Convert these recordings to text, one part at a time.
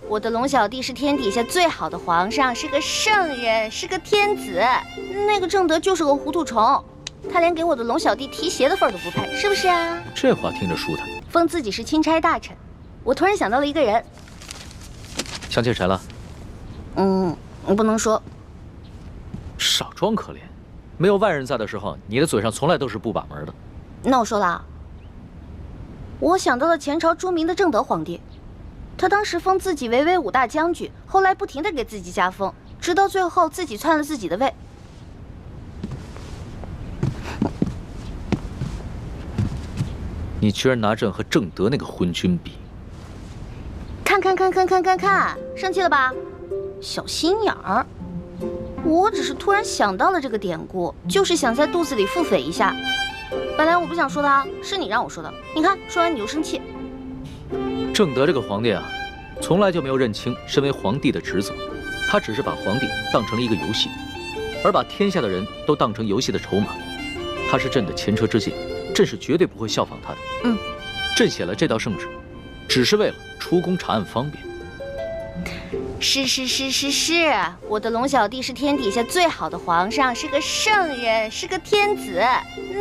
我的龙小弟是天底下最好的皇上，是个圣人，是个天子。那个正德就是个糊涂虫，他连给我的龙小弟提鞋的份儿都不配，是不是啊？这话听着舒坦。封自己是钦差大臣，我突然想到了一个人。想起谁了？不能说。少装可怜，没有外人在的时候，你的嘴上从来都是不把门的。那我说了，我想到了前朝著名的正德皇帝，他当时封自己为威武大将军，后来不停地给自己加封，直到最后自己篡了自己的位。你居然拿朕和正德那个昏君比！看，生气了吧？小心眼儿。我只是突然想到了这个典故，就是想在肚子里腹诽一下。本来我不想说的啊，是你让我说的。你看，说完你就生气。正德这个皇帝啊，从来就没有认清身为皇帝的职责，他只是把皇帝当成了一个游戏，而把天下的人都当成游戏的筹码。他是朕的前车之鉴，朕是绝对不会效仿他的。朕写了这道圣旨，只是为了出宫查案方便。是，我的龙小弟是天底下最好的皇上，是个圣人，是个天子。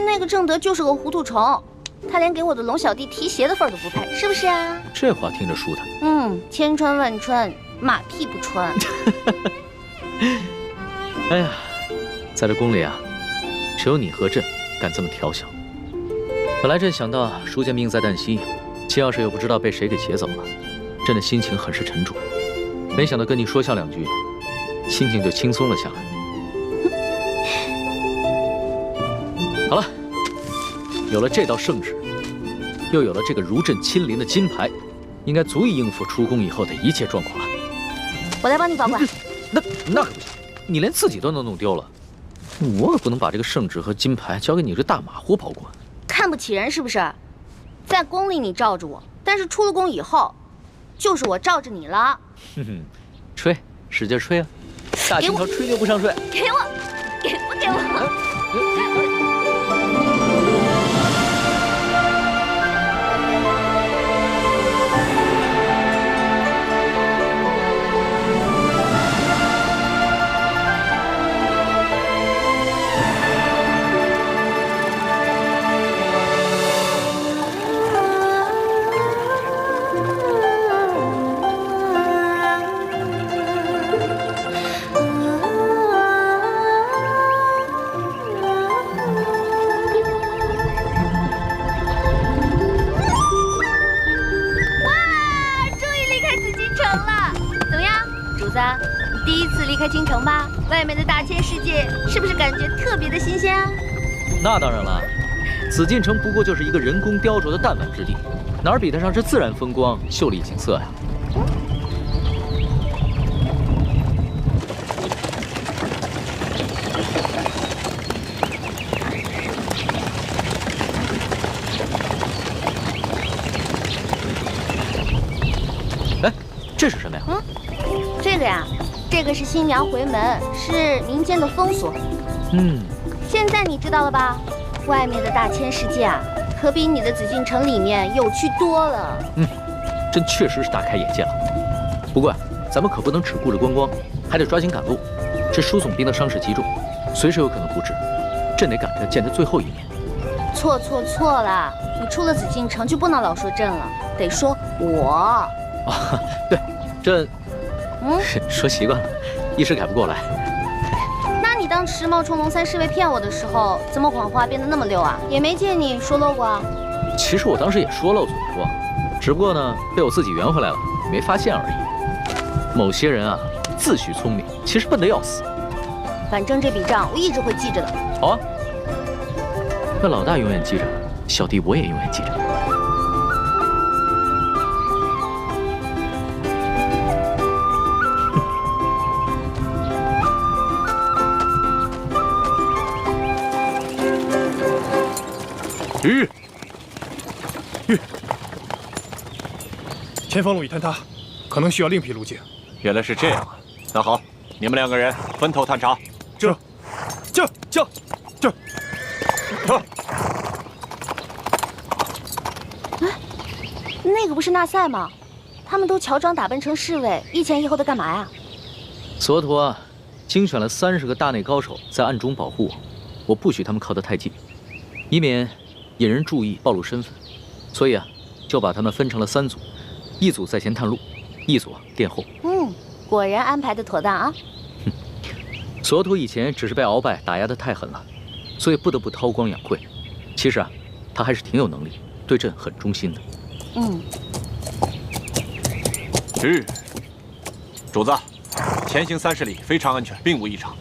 那个正德就是个糊涂虫，他连给我的龙小弟提鞋的份儿都不配，是不是啊？这话听着舒坦。千穿万穿，马屁不穿。哎呀，在这宫里啊，只有你和朕敢这么调笑。本来朕想到书剑命在旦夕，秦要是又不知道被谁给劫走了，朕的心情很是沉重。没想到跟你说笑两句，心情就轻松了下来。好了，有了这道圣旨，又有了这个如朕亲临的金牌，应该足以应付出宫以后的一切状况了。我来帮你保管。那可不行，你连自己都能弄丢了，我可不能把这个圣旨和金牌交给你这大马虎保管。看不起人是不是？在宫里你罩着我，但是出了宫以后，就是我罩着你了。吹，使劲吹啊！大清朝吹牛不上税。给我，给我！第一次离开京城吧，外面的大千世界是不是感觉特别的新鲜啊？那当然了，紫禁城不过就是一个人工雕琢的弹丸之地，哪儿比得上这自然风光、秀丽景色呀？哎，这是什么呀？这个呀，这个是新娘回门，是民间的风俗。现在你知道了吧？外面的大千世界啊，可比你的紫禁城里面有趣多了。朕确实是大开眼界了。不过咱们可不能只顾着观光，还得抓紧赶路。这输送兵的伤势极重，随时有可能不治，朕得赶着见他最后一面。错了，你出了紫禁城就不能老说朕了，得说我。对，朕。说习惯了，一时改不过来。那你当时冒充龙三侍卫骗我的时候，怎么谎话变得那么溜啊？也没见你说漏过啊。其实我当时也说漏嘴过，只不过呢，被我自己圆回来了，没发现而已。某些人啊，自诩聪明，其实笨得要死。反正这笔账我一直会记着的。好啊，那老大永远记着，小弟我也永远记着。前方路已坍塌，可能需要另辟路径。原来是这样啊！那好，你们2个人分头探查。这。那个不是纳赛吗？他们都乔装打扮成侍卫，一前一后的干嘛呀？索图啊，精选了30个大内高手在暗中保护我，我不许他们靠得太近，以免引人注意暴露身份。所以啊，就把他们分成了3组，一组在前探路，一组殿后。果然安排的妥当啊。索图以前只是被鳌拜打压得太狠了，所以不得不韬光养晦。其实啊，他还是挺有能力，对朕很忠心的。主子，前行30里非常安全，并无异常。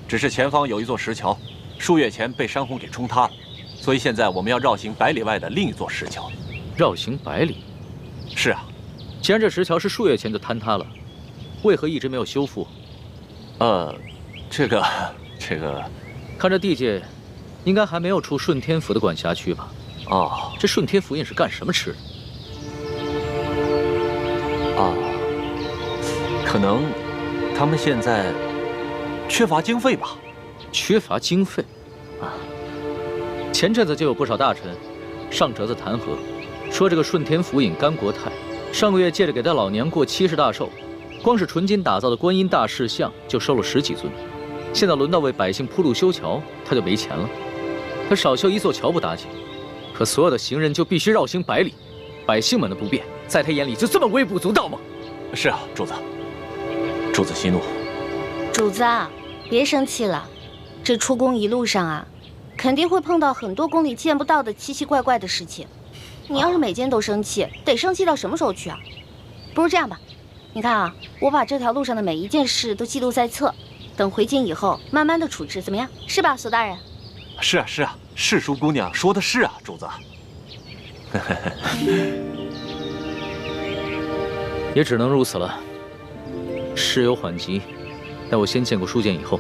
只是前方有一座石桥，数月前被山洪给冲塌了，所以现在我们要绕行100里外的另一座石桥。绕行100里？是啊，既然这石桥是数月前就坍塌了，为何一直没有修复？这个，看这地界，应该还没有出顺天府的管辖区吧？哦，这顺天府尹是干什么吃的？可能他们现在缺乏经费吧？缺乏经费啊！前阵子就有不少大臣上折子弹劾，说这个顺天府尹甘国泰上个月借着给他老娘过70大寿，光是纯金打造的观音大士像就收了10几尊。现在轮到为百姓铺路修桥，他就没钱了。他少修一座桥不打紧，可所有的行人就必须绕行100里，百姓们的不便，在他眼里就这么微不足道吗？是啊，主子。主子息怒。主子啊，别生气了。这出宫一路上啊，肯定会碰到很多宫里见不到的奇奇怪怪的事情。你要是每件都生气，得生气到什么时候去啊？不如这样吧，你看啊，我把这条路上的每一件事都记录在册，等回京以后慢慢的处置，怎么样？是吧，索大人？是啊，世淑姑娘说的是啊，主子。也只能如此了。事有缓急，待我先见过书剑以后，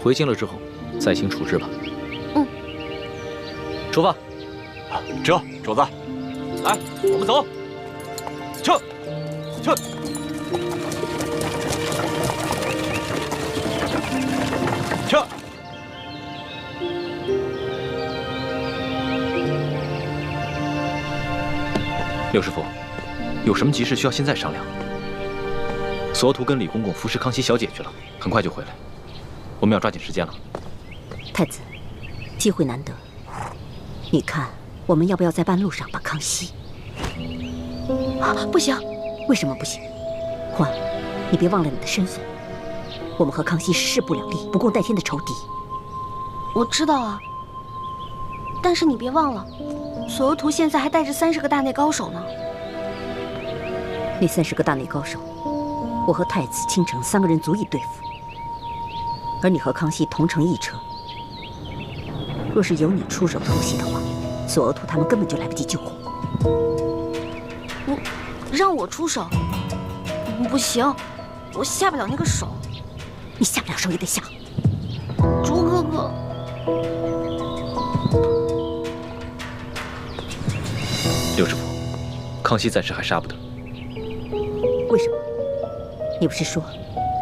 回京了之后再行处置吧。出发。这，主子，来，我们走。去。六师傅，有什么急事需要现在商量？索图跟李公公服侍康熙小姐去了，很快就回来，我们要抓紧时间了。太子，机会难得，你看我们要不要在半路上把康熙？不行。为什么不行？欢，你别忘了你的身份，我们和康熙是势不两立、不共戴天的仇敌。我知道啊，但是你别忘了，索额图现在还带着30个大内高手呢。那30个大内高手，我和太子、倾城3个人足以对付，而你和康熙同乘一车，若是由你出手偷袭的话，索额图他们根本就来不及救火。让我出手？不行，我下不了那个手。你下不了手也得下。朱哥哥，六师傅，康熙暂时还杀不得。为什么？你不是说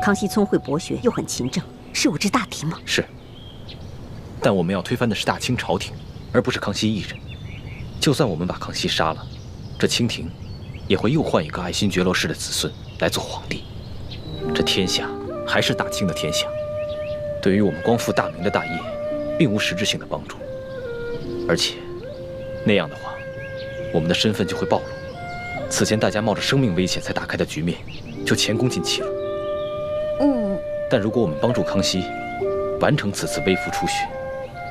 康熙聪慧博学又很勤政，是我之大敌吗？是，但我们要推翻的是大清朝廷，而不是康熙一人。就算我们把康熙杀了，这清廷也会又换一个爱新觉罗氏的子孙来做皇帝。这天下还是大清的天下，对于我们光复大明的大业，并无实质性的帮助。而且，那样的话，我们的身份就会暴露。此前大家冒着生命危险才打开的局面，就前功尽弃了。但如果我们帮助康熙完成此次微服出巡，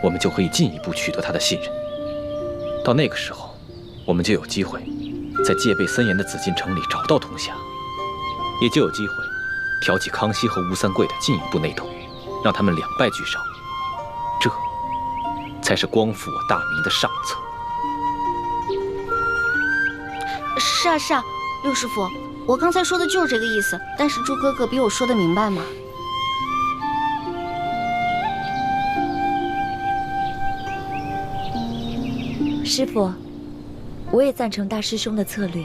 我们就可以进一步取得他的信任。到那个时候，我们就有机会在戒备森严的紫禁城里找到铜匣，也就有机会挑起康熙和吴三桂的进一步内斗，让他们两败俱伤。这才是光复我大明的上策。是啊，六师傅，我刚才说的就是这个意思。但是朱哥哥比我说的明白吗？师傅，我也赞成大师兄的策略。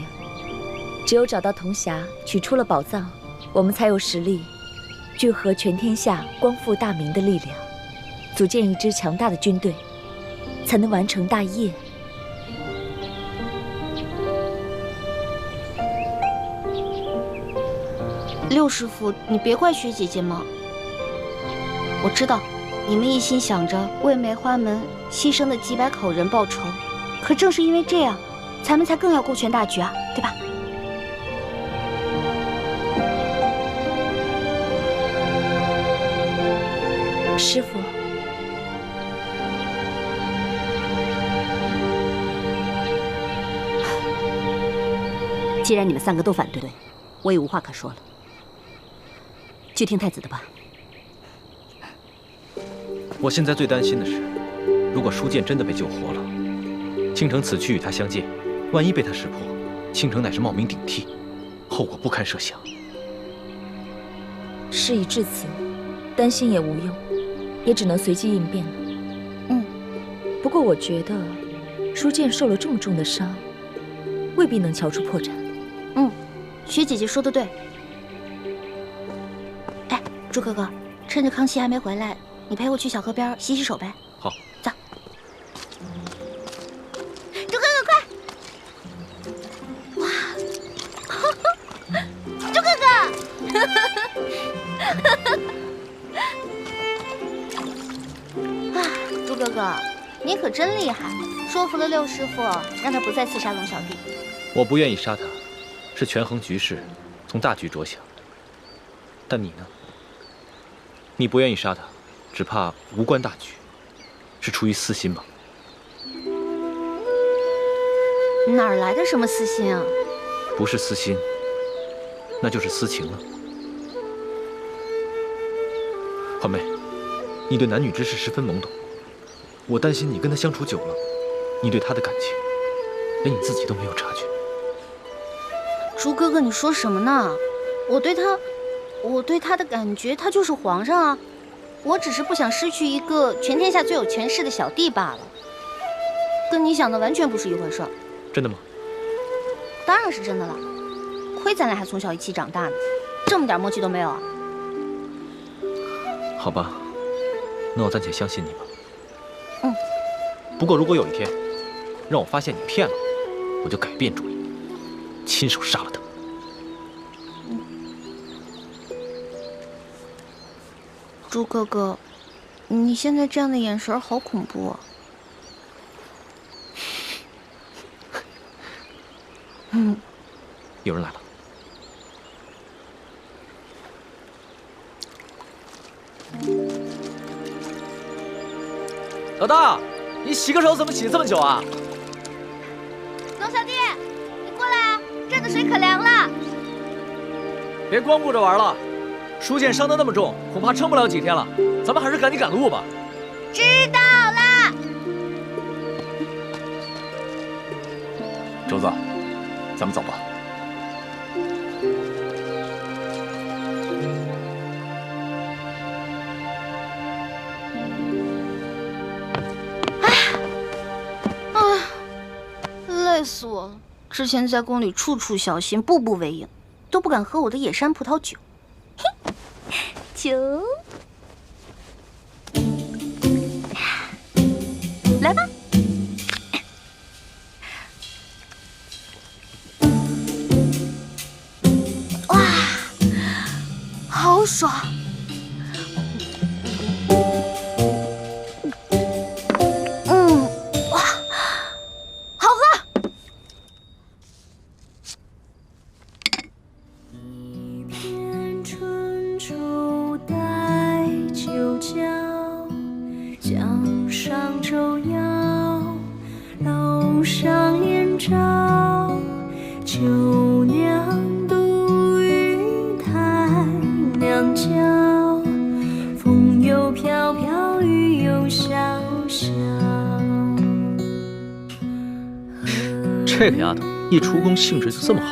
只有找到铜匣，取出了宝藏，我们才有实力聚合全天下光复大明的力量，组建一支强大的军队，才能完成大业。六师傅，你别怪薛姐姐嘛。我知道，你们一心想着为梅花门牺牲的几百口人报仇，可正是因为这样，咱们才更要顾全大局啊，对吧？师傅，既然你们3个都反对，我也无话可说了，去听太子的吧。我现在最担心的是，如果舒剑真的被救活了，倾城此去与他相见，万一被他识破，倾城乃是冒名顶替，后果不堪设想。事已至此，担心也无用，也只能随机应变了。不过我觉得，舒剑受了这么重的伤，未必能瞧出破绽。薛姐姐说的对。哎，朱哥哥，趁着康熙还没回来，你陪我去小河边洗洗手呗。好，走。朱哥哥，快！哇，朱哥哥！啊，朱哥哥，你可真厉害，说服了六师傅，让他不再刺杀龙小弟。我不愿意杀他，是权衡局势，从大局着想。但你呢？你不愿意杀他，只怕无关大局，是出于私心吧？哪儿来的什么私心啊？不是私心，那就是私情了。环妹，你对男女之事十分懵懂，我担心你跟他相处久了，你对他的感情，连你自己都没有察觉。朱哥哥，你说什么呢？我对他的感觉，他就是皇上啊！我只是不想失去一个全天下最有权势的小弟罢了，跟你想的完全不是一回事儿。真的吗？当然是真的了，亏咱俩还从小一起长大呢，这么点默契都没有啊！好吧，那我暂且相信你吧。嗯。不过如果有一天让我发现你骗了我，我就改变主意，亲手杀了他。朱哥哥，你现在这样的眼神好恐怖啊！有人来了。老大，你洗个手怎么洗这么久啊？龙小弟，你过来啊，这儿的水可凉了。别光顾着玩了，舒剑伤得那么重，恐怕撑不了几天了。咱们还是赶紧赶路吧。知道了。周子，咱们走吧。累死我了！之前在宫里处处小心，步步为营，都不敢喝我的野山葡萄酒。嘿，酒，来吧。哇，好爽！这个丫头一出宫兴致就这么好。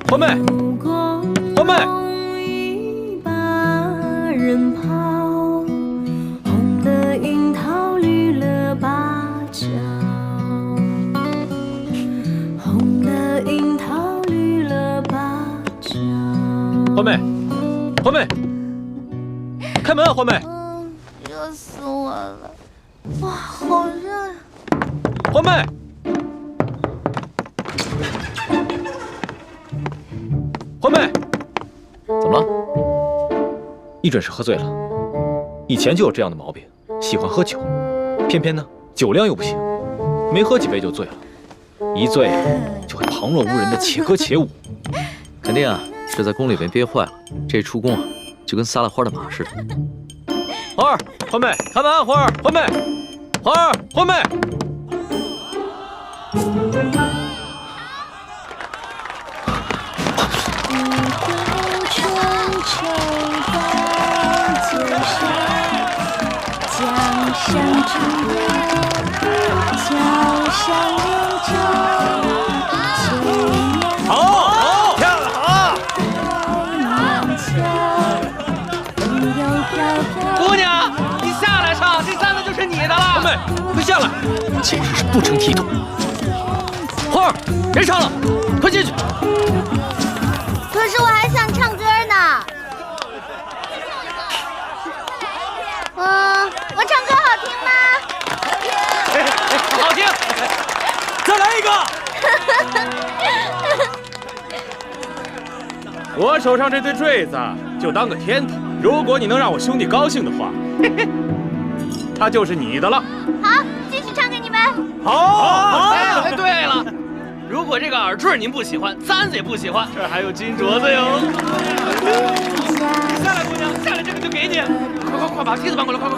环妹，环妹。环妹，环妹，开门啊！环妹，热死我了！哇，好热呀！欢妹，欢妹，怎么了？一准是喝醉了。以前就有这样的毛病，喜欢喝酒，偏偏呢酒量又不行，没喝几杯就醉了，一醉就会旁若无人的且歌且舞。肯定啊，是在宫里面憋坏了，这出宫啊，就跟撒了欢的马似的。花儿，欢妹，开门啊！花儿，欢妹，花儿，欢妹。好，漂亮，好！姑娘，你下来唱，这簪子就是你的了。欢妹，快下来！简直是不成体统。花儿，别唱了，快进去。可是我还想唱歌呢。我唱歌好听吗？好听。再来一个。我手上这对坠子就当个天头，如果你能让我兄弟高兴的话，它就是你的了。好，继续唱给你们。好。哎，对了，如果这个耳坠您不喜欢，簪子也不喜欢，这儿还有金镯子哟。下来，姑娘，下来，这个就给你。快把梯子搬过来，快！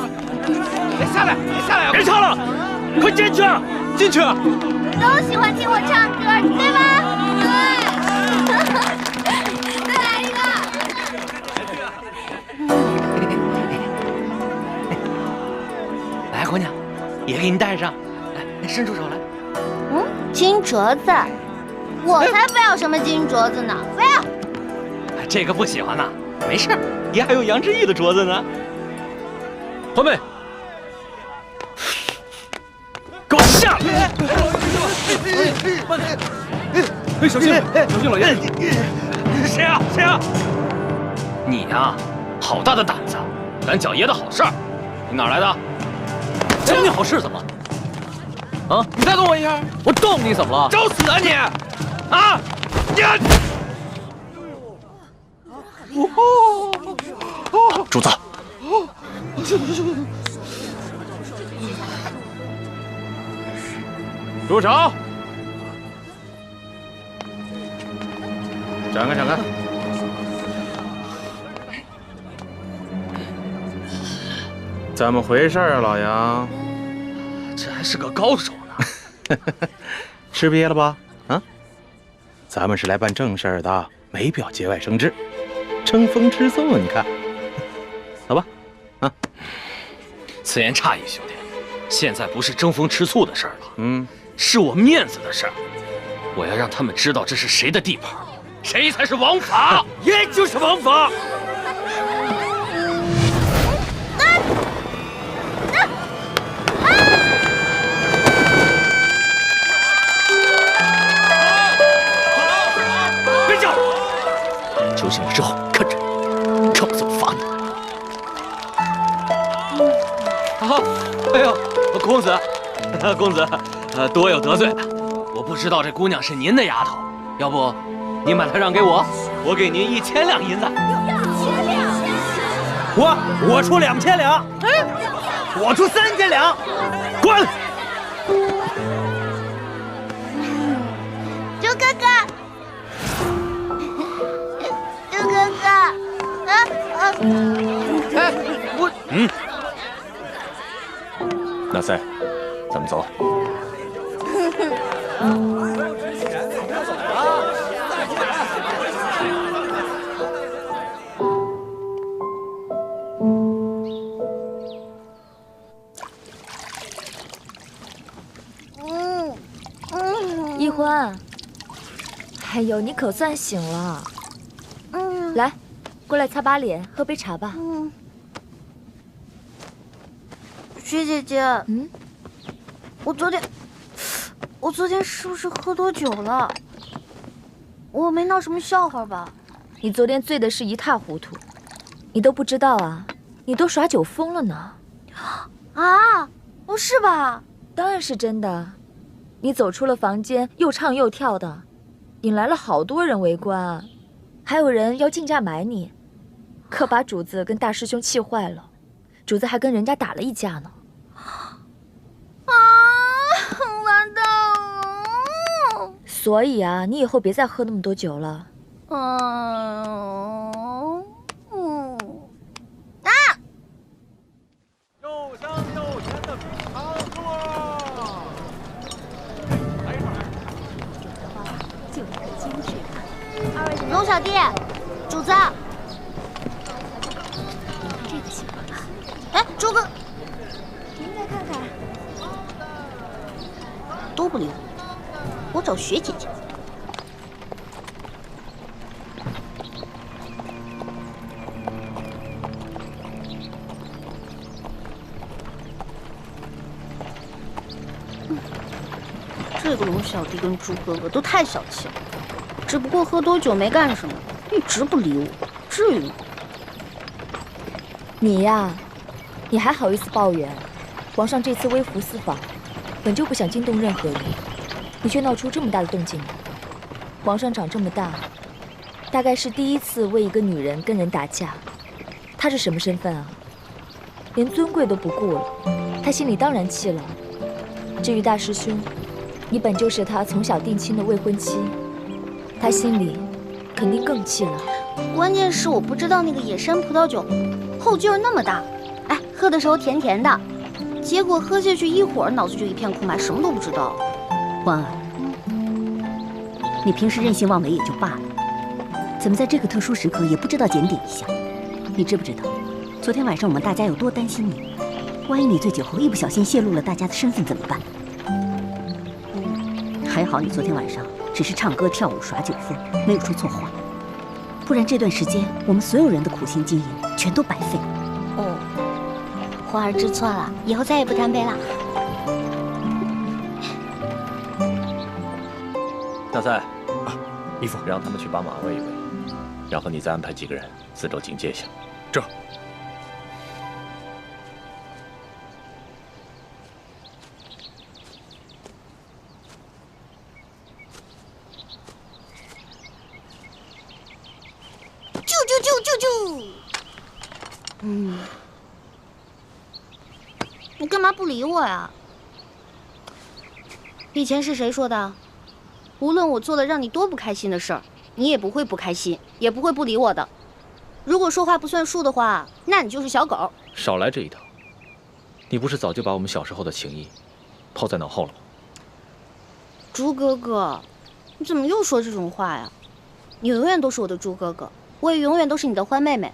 下来啊！别唱了，快进去，进去。都喜欢听我唱歌，对吧？对。再来一个。来，姑娘，也给你戴上。来，伸出手来。金镯子，我才不要什么金镯子呢！不要。这个不喜欢呐？没事，爷还有杨志毅的镯子呢。欢妹，给我下来！哎，小心，老爷！谁啊？你呀，好大的胆子，敢搅爷的好事儿！你哪来的？搅你好事怎么了？啊！你再动我一下，我动你怎么了？找死啊你！啊！主子。住手！闪开！怎么回事啊，老杨？这还是个高手呢。吃瘪了吧？啊？咱们是来办正事儿的，没必要节外生枝，争风吃醋。你看，走吧。啊，此言差矣，兄弟。现在不是争风吃醋的事儿了，是我面子的事儿。我要让他们知道这是谁的地盘，谁才是王法。爷就是王法。别叫！酒醒了之后，看着，看我怎么罚你。好，哎呦，公子，多有得罪的。我不知道这姑娘是您的丫头，要不您把她让给我，我给您1000两银子。我出2000两，我出3000两，滚！猪哥哥，哎，我那塞，咱们走。一欢，哎呦，你可算醒了。来，过来擦把脸，喝杯茶吧。薛姐姐，我昨天是不是喝多酒了？我没闹什么笑话吧？你昨天醉的是一塌糊涂，你都不知道啊？你都耍酒疯了呢。啊！我不是吧？当然是真的。你走出了房间，又唱又跳的，引来了好多人围观，还有人要竞价买你，可把主子跟大师兄气坏了。主子还跟人家打了一架呢。完蛋了！所以啊，你以后别再喝那么多酒了。又香又甜的冰糖醋。来一份。就这个精致感。龙小弟，主子。这个喜欢吧？哎，朱哥，您再看看。都不理我找雪姐姐。这个龙小弟跟朱哥哥都太小气了，只不过喝多酒没干什么，一直不理我，至于吗？你呀，你还好意思抱怨？皇上这次微服私访，本就不想惊动任何人，你却闹出这么大的动静。皇上长这么大，大概是第一次为一个女人跟人打架。他是什么身份啊？连尊贵都不顾了，他心里当然气了。至于大师兄，你本就是他从小定亲的未婚妻，他心里肯定更气了。关键是我不知道那个野山葡萄酒后劲儿那么大，哎，喝的时候甜甜的，结果喝下去一会儿脑子就一片空白，什么都不知道。欢儿，你平时任性妄为也就罢了，怎么在这个特殊时刻也不知道检点一下？你知不知道，昨天晚上我们大家有多担心你？万一你醉酒后一不小心泄露了大家的身份怎么办？还好你昨天晚上只是唱歌跳舞耍酒疯，没有说错话，不然这段时间我们所有人的苦心经营全都白费了。哦，欢儿知错了，以后再也不贪杯了。大赛，义父，让他们去把马喂一喂，然后你再安排几个人四周警戒一下。这。你干嘛不理我呀？以前是谁说的？无论我做了让你多不开心的事儿，你也不会不开心，也不会不理我的。如果说话不算数的话，那你就是小狗。少来这一套！你不是早就把我们小时候的情谊抛在脑后了吗？猪哥哥，你怎么又说这种话呀？你永远都是我的猪哥哥，我也永远都是你的欢妹妹。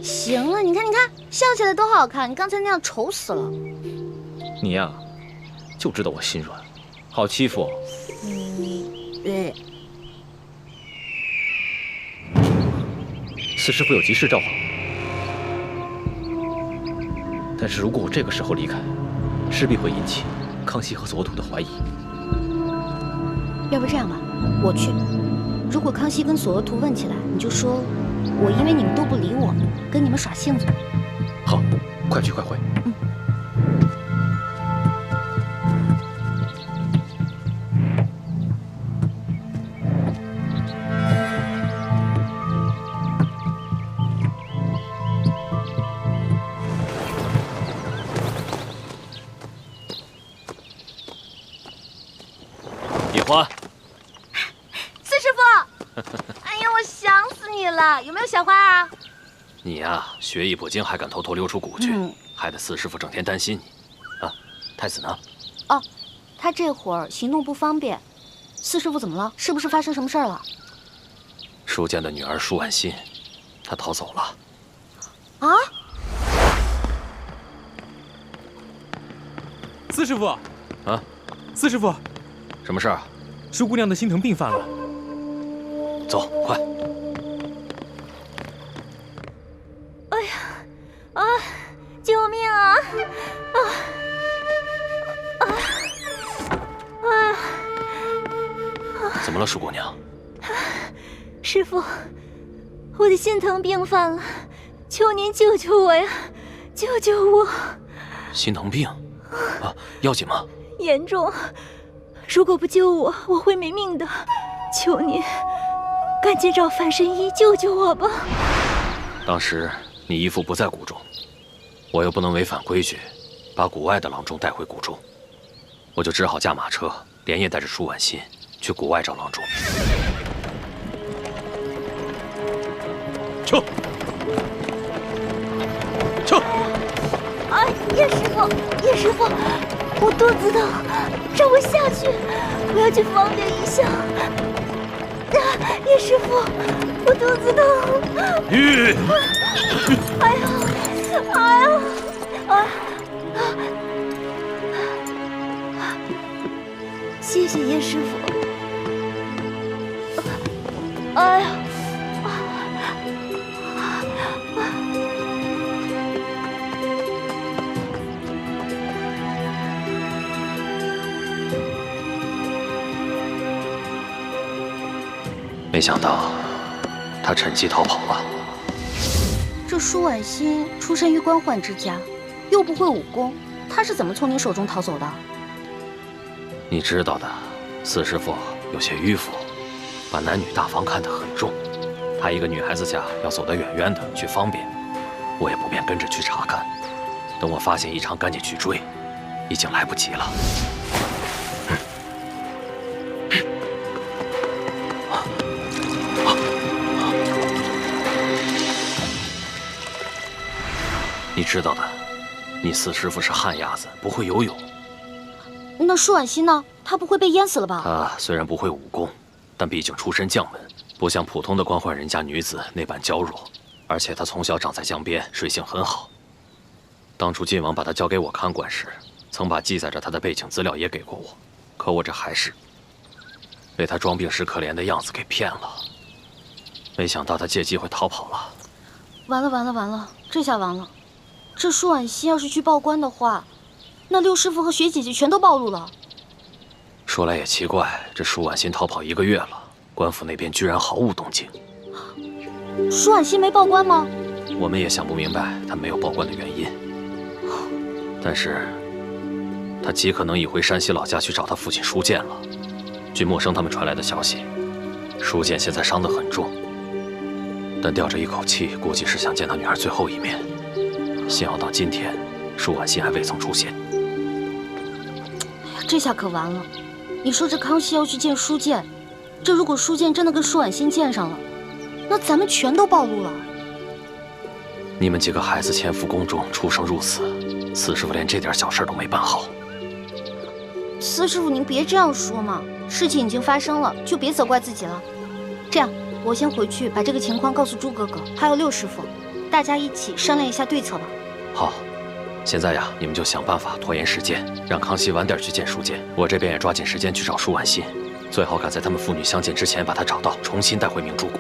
行了，你看，笑起来多好看，你刚才那样丑死了。你呀，就知道我心软，好欺负。四师傅有急事召唤，但是如果我这个时候离开，势必会引起康熙和索图的怀疑。要不这样吧，我去。如果康熙跟索额图问起来，你就说我因为你们都不理我，跟你们耍性子。好，快去快回。野花，四师傅，哎呀，我想死你了！有没有小花啊？你呀，学艺不精，还敢偷偷溜出谷去，害得四师傅整天担心你。啊，太子呢？哦，他这会儿行动不方便。四师傅怎么了？是不是发生什么事儿了？舒剑的女儿舒婉心，她逃走了。啊？四师傅，啊，四师傅，什么事儿？舒姑娘的心疼病犯了。走，快！哎呀，啊！救命啊！怎么了，舒姑娘？师傅，我的心疼病犯了，求您救救我呀！救救我！心疼病，啊，要紧吗？严重，如果不救我，我会没命的。求您，赶紧找范神医救救我吧。当时你姨父不在谷中，我又不能违反规矩，把谷外的郎中带回谷中，我就只好驾马车，连夜带着舒婉心去谷外找郎中。撤！撤！哎，叶师傅，叶师傅，我肚子疼，让我下去，我要去方便一下。叶师傅，我肚子疼。哎呀，哎呀，谢谢叶师傅。哎呀。没想到，他趁机逃跑了。这舒婉心出身于官宦之家，又不会武功，她是怎么从你手中逃走的？你知道的，四师傅有些迂腐，把男女大防看得很重。她一个女孩子家要走得远远的去方便，我也不便跟着去查看。等我发现异常，赶紧去追，已经来不及了。你知道的，你四师傅是旱鸭子，不会游泳。那舒婉心呢？她不会被淹死了吧？她虽然不会武功，但毕竟出身将门，不像普通的官宦人家女子那般娇弱。而且她从小长在江边，水性很好。当初晋王把她交给我看管时，曾把记载着她的背景资料也给过我，可我这还是被她装病时可怜的样子给骗了。没想到她借机会逃跑了。完了完了完了，这下完了。这舒婉心要是去报官的话，那六师傅和雪姐姐全都暴露了。说来也奇怪，这舒婉心逃跑1个月了，官府那边居然毫无动静。舒婉心没报官吗？我们也想不明白她没有报官的原因。但是，她极可能已回山西老家去找她父亲舒剑了。据默生他们传来的消息，舒剑现在伤得很重，但吊着一口气，估计是想见他女儿最后一面。幸好到今天，舒婉心还未曾出现。哎呀，这下可完了！你说这康熙要去见舒剑，这如果舒剑真的跟舒婉心见上了，那咱们全都暴露了。你们几个孩子潜伏宫中，出生入死，四师傅连这点小事都没办好。四师傅，您别这样说嘛，事情已经发生了，就别责怪自己了。这样，我先回去把这个情况告诉朱哥哥，还有六师傅，大家一起商量一下对策吧。好，现在呀，你们就想办法拖延时间，让康熙晚点去见舒剑。我这边也抓紧时间去找舒婉心，最好赶在他们父女相见之前把她找到，重新带回明珠谷。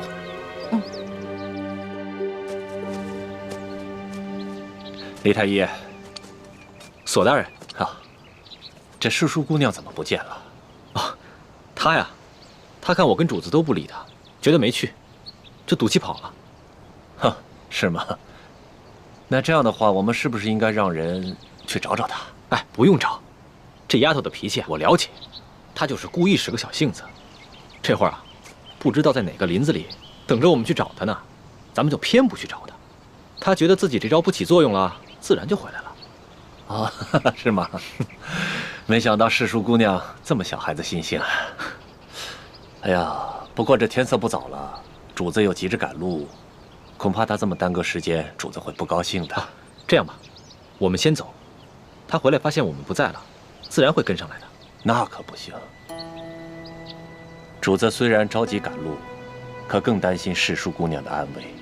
李太医，索大人啊，这世淑姑娘怎么不见了？啊，她呀，她看我跟主子都不理她，觉得没趣，就赌气跑了。哼，是吗？那这样的话，我们是不是应该让人去找找她？哎，不用找，这丫头的脾气我了解，她就是故意使个小性子。这会儿啊，不知道在哪个林子里等着我们去找她呢，咱们就偏不去找她。她觉得自己这招不起作用了，自然就回来了。哦，是吗？没想到世淑姑娘这么小孩子心性。哎呀，不过这天色不早了，主子又急着赶路，恐怕她这么耽搁时间，主子会不高兴的。这样吧，我们先走，她回来发现我们不在了，自然会跟上来的。那可不行。主子虽然着急赶路，可更担心世淑姑娘的安危。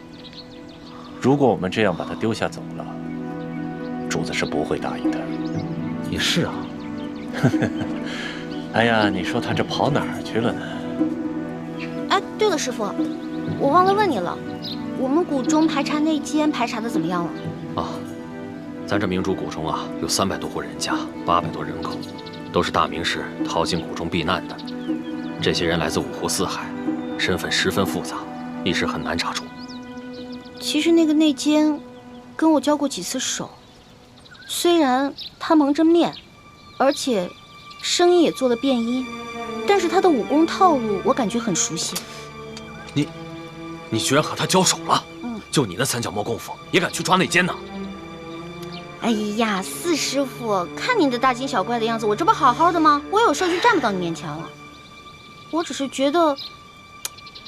如果我们这样把她丢下走了，主子是不会答应的。也是啊。哎呀，你说她这跑哪儿去了呢？哎，对了，师傅，我忘了问你了，我们谷中排查内奸排查的怎么样了？啊，咱这明珠谷中啊，有300多户人家，800多人口，都是大名士逃进谷中避难的。这些人来自5湖4海，身份十分复杂，一时很难查出。其实那个内奸跟我交过几次手，虽然他蒙着面，而且声音也做了变音，但是他的武功套路我感觉很熟悉。你居然和他交手了？就你那三脚猫功夫，也敢去抓内奸呢？哎呀，四师傅，看你的大惊小怪的样子，我这不好好的吗？我有事就站不到你面前了。我只是觉得，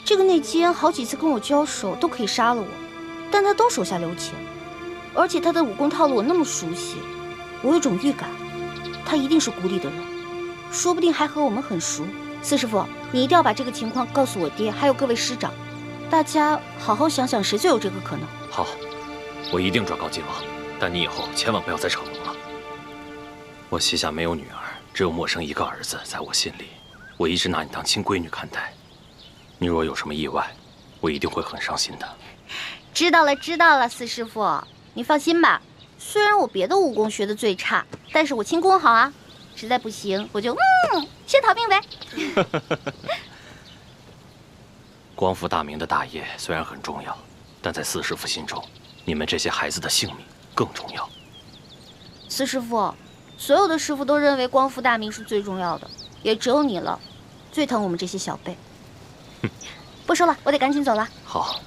这个内奸好几次跟我交手都可以杀了我，但他都手下留情，而且他的武功套路我那么熟悉，我有种预感，他一定是谷里的人，说不定还和我们很熟。四师傅，你一定要把这个情况告诉我爹，还有各位师长，大家好好想想谁最有这个可能。好，我一定转告晋王，但你以后千万不要再逞能了。我膝下没有女儿，只有默生一个儿子，在我心里，我一直拿你当亲闺女看待。你若有什么意外，我一定会很伤心的。知道了，知道了，四师傅，你放心吧。虽然我别的武功学的最差，但是我轻功好啊。实在不行，我就先逃命呗。光复大明的大业虽然很重要，但在四师傅心中，你们这些孩子的性命更重要。四师傅，所有的师傅都认为光复大明是最重要的，也只有你了，最疼我们这些小辈。不说了，我得赶紧走了。好。